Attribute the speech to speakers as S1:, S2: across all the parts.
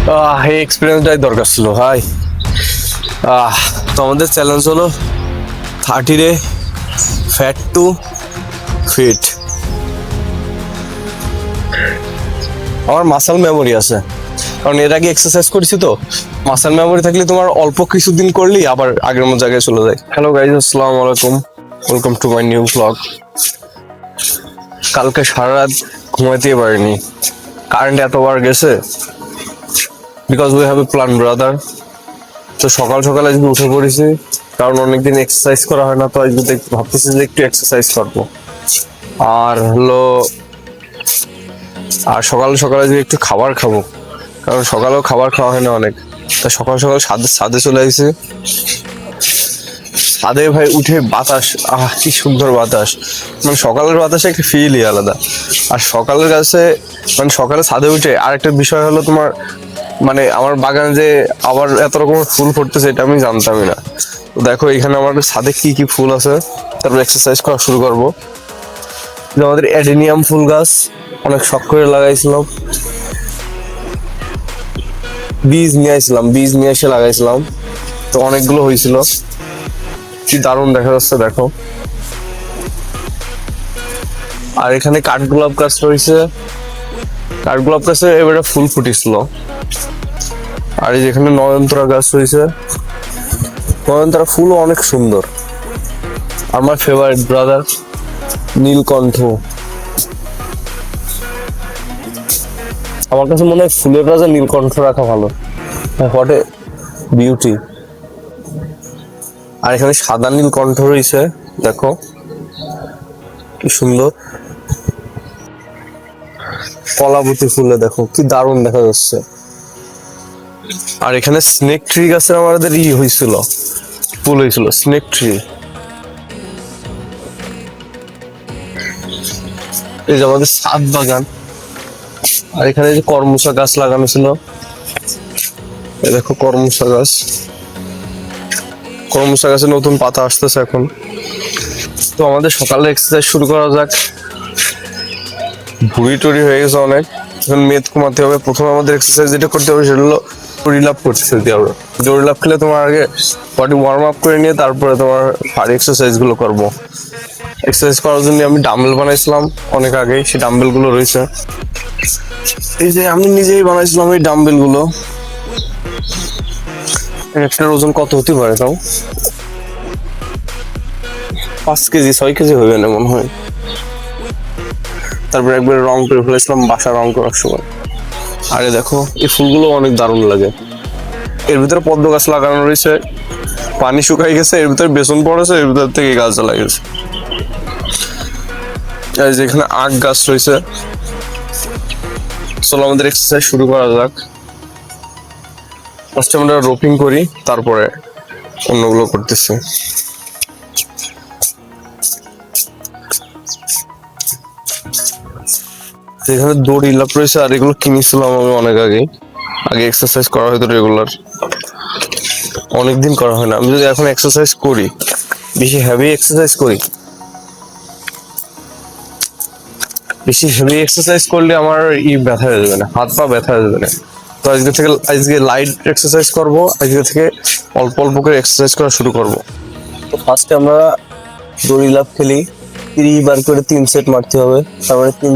S1: এই এক্সপিরিয়েন্সটাই দরকার ছিল ভাই। তো আমাদের চ্যালেঞ্জ হলো 30 ডে ফ্যাট টু ফিট। আমার মাসেল মেমোরি আছে, কারণ এর আগে এক্সারসাইজ করেছি, তো মাসেল মেমোরি থাকলে তোমার অল্প কিছুদিন করলেই আবার আগের মতো জায়গায় চলে যায়। হ্যালো গাইজ, আসসালামু আলাইকুম, welcome to my new blog. কালকে সারা রাত ঘুমাইতে পারিনি, কারেন্ট এতবার গেছে, because we have a plan brother. তো সকাল সকাল আজকে উঠে পড়েছি, কারণ অনেকদিন এক্সারসাইজ করা হয় না, তো আজকে ভাবতেছি যে একটু এক্সারসাইজ করবো। আর সকাল সকালে যে একটু খাবার খাবো, কারণ সকালেও খাবার খাওয়া হয় না অনেক। তা সকাল সকাল ছাদে চলে আসছি। ছাদে ভাই উঠে বাতাস, কি সুন্দর বাতাস, মানে সকালের বাতাসে একটা ফিলই আলাদা। আর সকালের কাছে মানে সকালে ছাদে উঠে আরেকটা বিষয় হলো তোমার, মানে আমার বাগানে যে আবার এত রকমের ফুল ফুটতেছে এটা আমি জানতামই না। তো দেখো এখানে আমার ছাদে কি কি ফুল আছে, তারপর এক্সারসাইজ করা শুরু করবো। আমাদের অ্যাডেনিয়াম ফুল গাছ অনেক শখ করে লাগাইছিলাম, বীজ নিয়ে এসে লাগাইছিলাম, তো অনেকগুলো হয়েছিল, কি দারুণ দেখা যাচ্ছে দেখো। আর এখানে কাঠগোলাপ গাছ রয়েছে, কাঠগোলাপ গাছে এবারে ফুল ফুটেছিল। আর এই যেখানে নয়নতারা গাছ রয়েছে, নয়নতারা ফুলও অনেক সুন্দর। আমার ফেভারিট ব্রাদার নীলকণ্ঠ। আমার কাছে মনে হয় ফুলের রাজা নীলকণ্ঠ রাখা ভালো, হোয়াট এ বিউটি। আর এখানে সাদা নীলকণ্ঠ রয়েছে, দেখো কি সুন্দর। কলাবতী ফুলে দেখো কি দারুণ দেখা যাচ্ছে। আর এখানে স্নেক ট্রি গাছের আমাদের হয়েছিল, ফুল হয়েছিল স্নেক ট্রি। এই যে আমাদের ছাদ বাগান। আর এখানে যে করমচা গাছ লাগানো ছিল, এই দেখো করমচা গাছে নতুন পাতা আসতেছে এখন। তো আমাদের সকালে এক্সারসাইজ শুরু করা যাক। ভুড়ি টুড়ি হয়ে গেছে অনেক, এখন মেদ কমাতে হবে। প্রথমে আমাদের এক্সারসাইজ যেটা করতে হবে সেটা হলো দড়ি লাফ করতে হবে। দড়ি লাফ খেলে তোমার আগে বডি ওয়ার্ম আপ করে নিয়ে তারপরে তোমার ভারী এক্সারসাইজ গুলো করবো। এক্সারসাইজ করার জন্য আমি ডাম্বেল বানাইছিলাম অনেক আগেই, সেই ডাম্বেল গুলো রয়েছে। এই যে আমি নিজেই বানাইছিলাম এই ডাম্বেল গুলো। একটার ওজন কত হতে পারে তাও? 5 কেজি 6 কেজি হবে না মনে হয়। তারপর একবার রং করে ফেলেছিলাম বাসা রং করার সময়। আরে দেখো এই ফুলগুলো অনেক দারুণ লাগে। এর ভিতরে পদ্ম গাছ লাগানো রয়েছে, পানি শুকাই গেছে, এর ভিতরে বেসন পড়েছে, এর ভিতর থেকে গাছ লাগিয়েছে। এই যে এখানে আখ গাছ রয়েছে। চলো আমাদের এক্সারসাইজ শুরু করা যাক। ফার্স্টে আমরা রোপিং করি, তারপরে অন্যগুলো করতেছি। এখানে দড়ি লাফ রয়েছে, আর এগুলো কিনেছিলাম আমি অনেক আগে এক্সারসাইজ করা হয়তো রেগুলার, অনেকদিন করা হয় না। আমি যদি এখন এক্সারসাইজ করি, বেশি হেভি এক্সারসাইজ করলে আমার ব্যথা হয়ে যাবে না, হাত পা ব্যথা হয়ে যাবে না। তো আজকে লাইট এক্সারসাইজ করবো, আজকে থেকে অল্প অল্প করে এক্সারসাইজ করা শুরু করবো। তো ফার্স্টে আমরা দড়ি লাফ খেলি, 30 বার করে 3 সেট মারতে হবে। তারপরে 3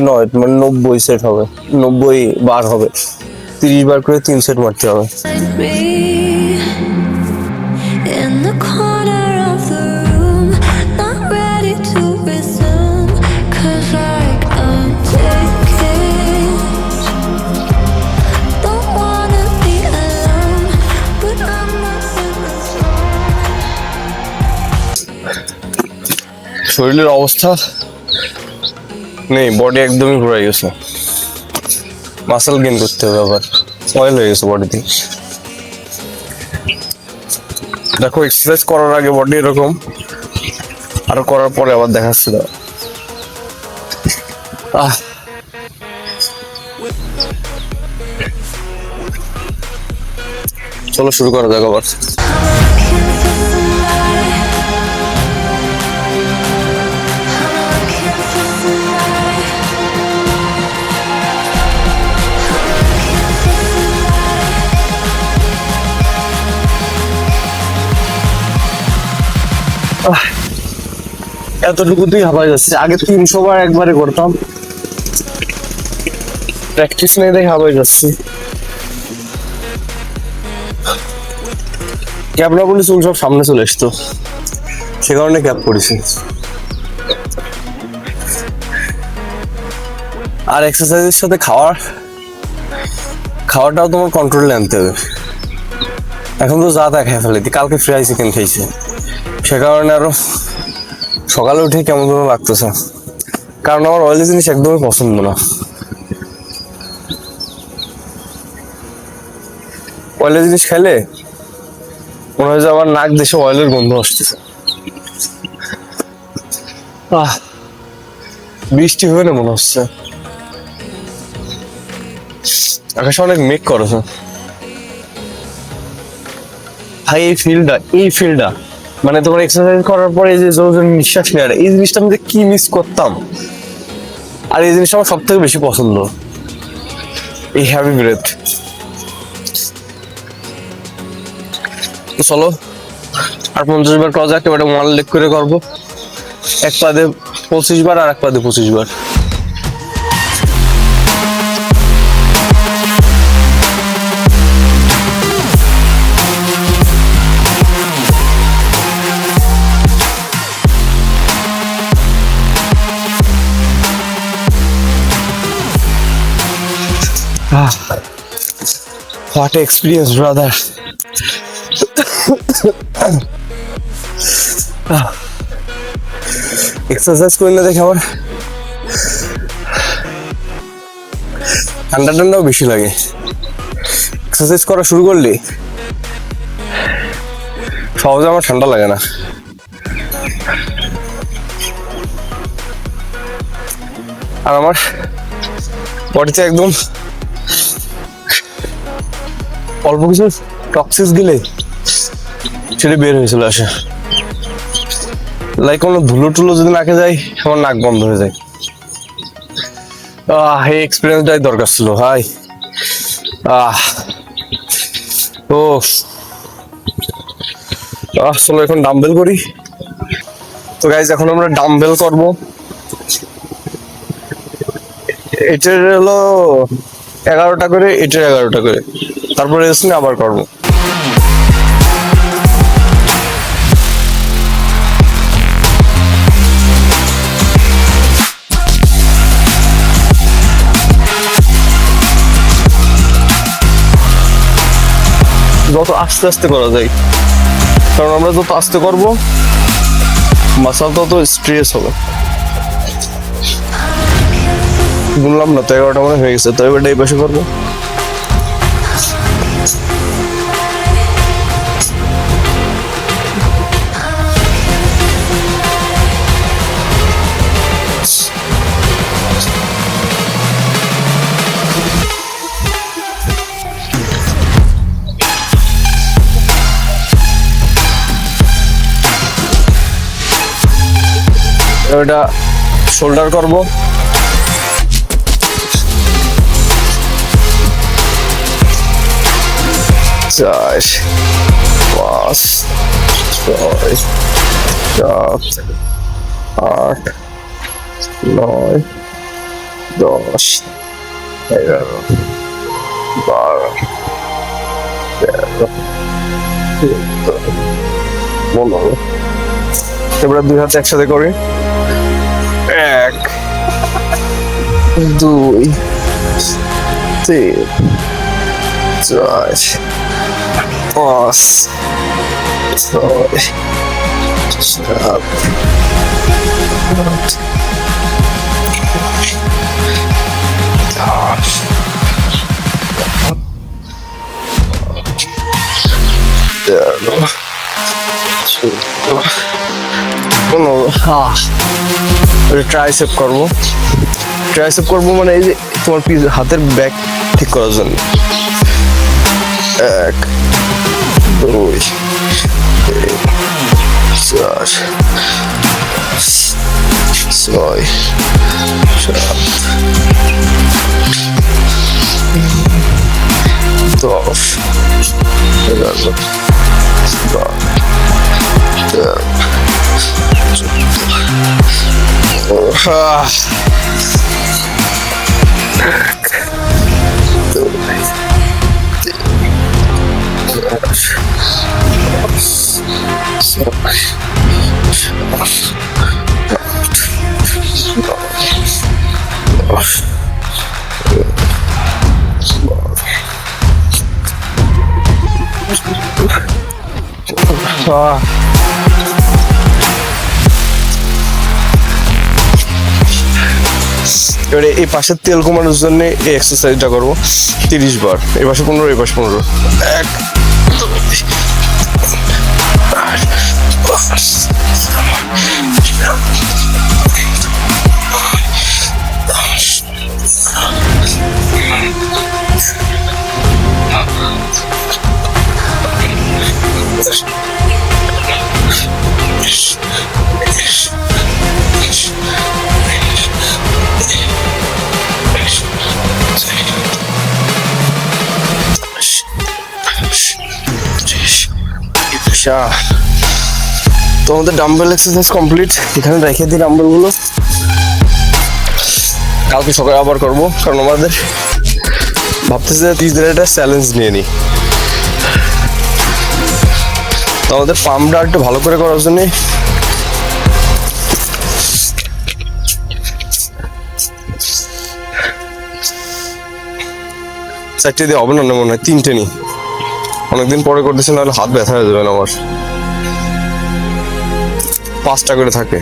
S1: 9 মানে 90 সেট হবে, 90 বার হবে। 30 বার করে 3 সেট মারতে হবে। শরীরের অবস্থা নেই, বডি একদমই ঘুরে গেছে। মাসেল গেইন করতে হবে, আবার অয়েল হয়ে গেছে বডিতে। দেখো এক্সারসাইজ করার আগে বডি এরকম, আর করার পরে আবার দেখাচ্ছে। চলো শুরু করা যাক আবার। এতটুকুতেই হাঁপাই যাচ্ছে। আগে 300 বার একবারে করতাম, প্র্যাকটিস নেই দেখে হাঁপাই যাচ্ছি। ক্যাপ না পড়লে চুল সব সামনে চলে আসতো, সে কারণে ক্যাপ পড়েছি। আর এক্সারসাইজের সাথে খাওয়াটাও তোমার কন্ট্রোলে আনতে হবে। এখন তো যা তা খেয়ে ফেলে, কালকে ফ্রাই চিকেন খেয়েছি, সে কারণে আরো সকালে উঠে কেমন যেন লাগতেছে। কারণ আমার অয়েলি জিনিস একদমই পছন্দ না। অয়েলি জিনিস খেলে মনে হয় যে আমার নাক দেশে অয়েলের গন্ধ আসতেছে। বৃষ্টি হবে না মনে হচ্ছে, আকাশে অনেক মেঘ করেছে। ভাই এই ফিল্ডটা মানে তোমার এক্সারসাইজ করার পরে যে জোরে নিঃশ্বাস নেওয়া, এই জিনিসটা আমি কি মিস করতাম। আর এই জিনিসটা আমার সব থেকে বেশি পছন্দ, এই হ্যাভি ব্রেথ। চলো আর 50 বার ক্রস একেবারে 1 লেগ করে করবো। এক পাদে 25 বার আর এক পাদে 25 বার। What an experience, brother. Exercise করলে দেখে আমার ঠান্ডাও বেশি লাগে। এক্সারসাইজ করা শুরু করলে সহজে আমার ঠান্ডা লাগে না। আর আমার বডিতে একদম অল্প কিছু টক্সিস গেলে সেটা বের হয়ে চলে আসে। লাইক কোনো ধুলো টুলো যদি নাকে যায়, আমার নাক বন্ধ হয়ে যায়। এই এক্সপিরিয়েন্সটাই দরকার ছিল ভাই। চলো এখন ডাম্বেল করি। তো গাইজ এখন আমরা ডাম্বেল করবো। এটার হলো 11টা করে, এটার 11টা করে, তারপরে রেস্ট নিয়ে আবার করবো। যত আস্তে আস্তে করা যায়, কারণ আমরা যত আস্তে করবো মাসল তত স্ট্রেস হবে। বললাম না তো 11টা মনে হয়ে গেছে, তো এবার এই পাশে করবো। এটা শোল্ডার করবো। চার, পাঁচ, ছয়, সাত, আট, 9, 10, 11, 12, 13, 14, 15। এবার 2 হাত একসাথে করি। 1, 2, 3, 4, 5, 6, 7, 8, 9, ট্রাইসেপ করবো। ট্রাইসেপ করবো মানে এই যে তোমার হাতের ব্যাক ঠিক করার জন্য। 1, 2, 3, 4, 6, 7, 10, 11, 12, 13, এবারে এই পাশের তেল কমানোর জন্য এই এক্সারসাইজটা করবো 30 বার। এই পাশে 15, এই পাশে 15। তো আমাদের ডাম্বেল এক্সারসাইজ কমপ্লিট। এখানে রেখে দিই ডাম্বেলগুলো, কালকে সকালে আবার করবো, কারণ আমাদের ভাবতেছি যে 30 দিনের একটা চ্যালেঞ্জ নিয়ে নিই। তো আমাদের পাম্পটা একটু ভালো করে করার জন্য চারটে দিয়ে হবে না, মনে হয় 3টে নিই। অনেকদিন পরে করতেছি, নাহলে হাত ব্যথা হয়ে যাবে না আমার। 5টা করে থাকে।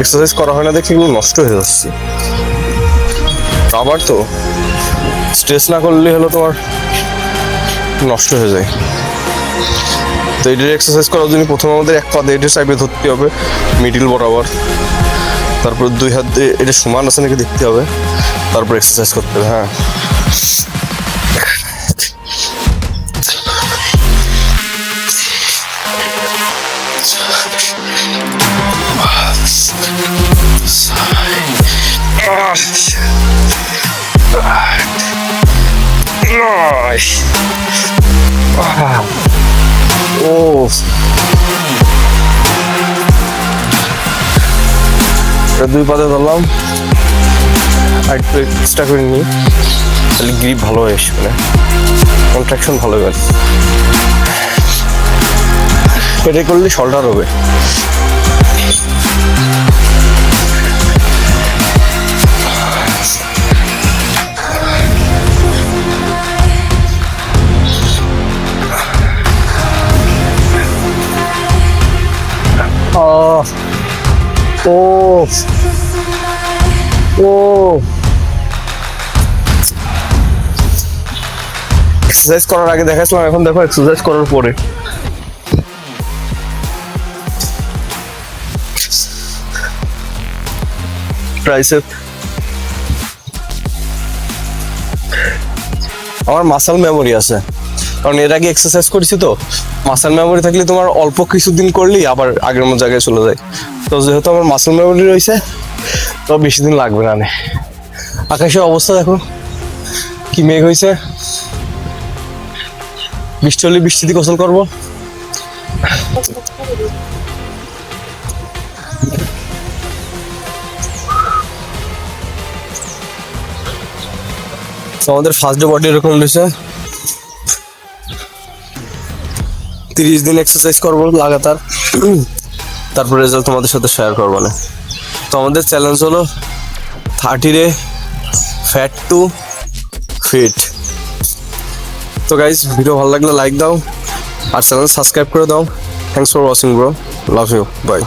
S1: এক্সারসাইজ করা হয় না দেখে এগুলো নষ্ট হয়ে যাচ্ছে। আবার তো স্ট্রেস না করলে হলো তোমার নষ্ট হয়ে যায়। তো এটার এক্সারসাইজ করার জন্য প্রথমে আমাদের এক পা দিয়ে এটার সাইডে ধরতে হবে, মিডিল বরাবর। তারপর 2 হাত দিয়ে এটা সমান আছে নাকি দেখতে হবে, তারপর এক্সারসাইজ করতে হবে। হ্যাঁ, ও দুই পাতে ধরলাম, আর একটু এক্সট্রা করে নিই, তাহলে গ্রিপ ভালো হয়ে আসবে, কন্ট্রাকশন ভালো হবে। এটা করলে শোল্ডার হবে। ও এক্সারসাইজ করার আগে দেখাচ্ছিলাম, এখন দেখো এক্সারসাইজ করার পরে। ট্রাইসেপ আমার মাসল মেমোরি আছে, কারণ এর আগে এক্সারসাইজ করেছি। তো মাসল মেমোরি থাকলে তোমার অল্প কিছুদিন করলেই আবার আগের মতো জায়গায় চলে যায়। তো যেহেতু আমার মাসল মেমোরি রয়েছে, তো বেশি দিন লাগবে না। আকাশের অবস্থা দেখো, কি মেঘ হয়েছে। বৃষ্টি হলে বৃষ্টিতে গোসল করবো। আমাদের ফার্স্ট ডে বডি এরকম রয়েছে। 30 দিন এক্সারসাইজ করবো লাগাতার, তারপর রেজাল্ট তোমাদের সাথে শেয়ার করবো না। তো আমাদের চ্যালেঞ্জ হলো 30 ডে ফ্যাট টু ফিট। তো গাইজ, ভিডিও ভালো লাগলে লাইক দাও আর চ্যানেল সাবস্ক্রাইব করে দাও। Thanks for watching bro, love you, by.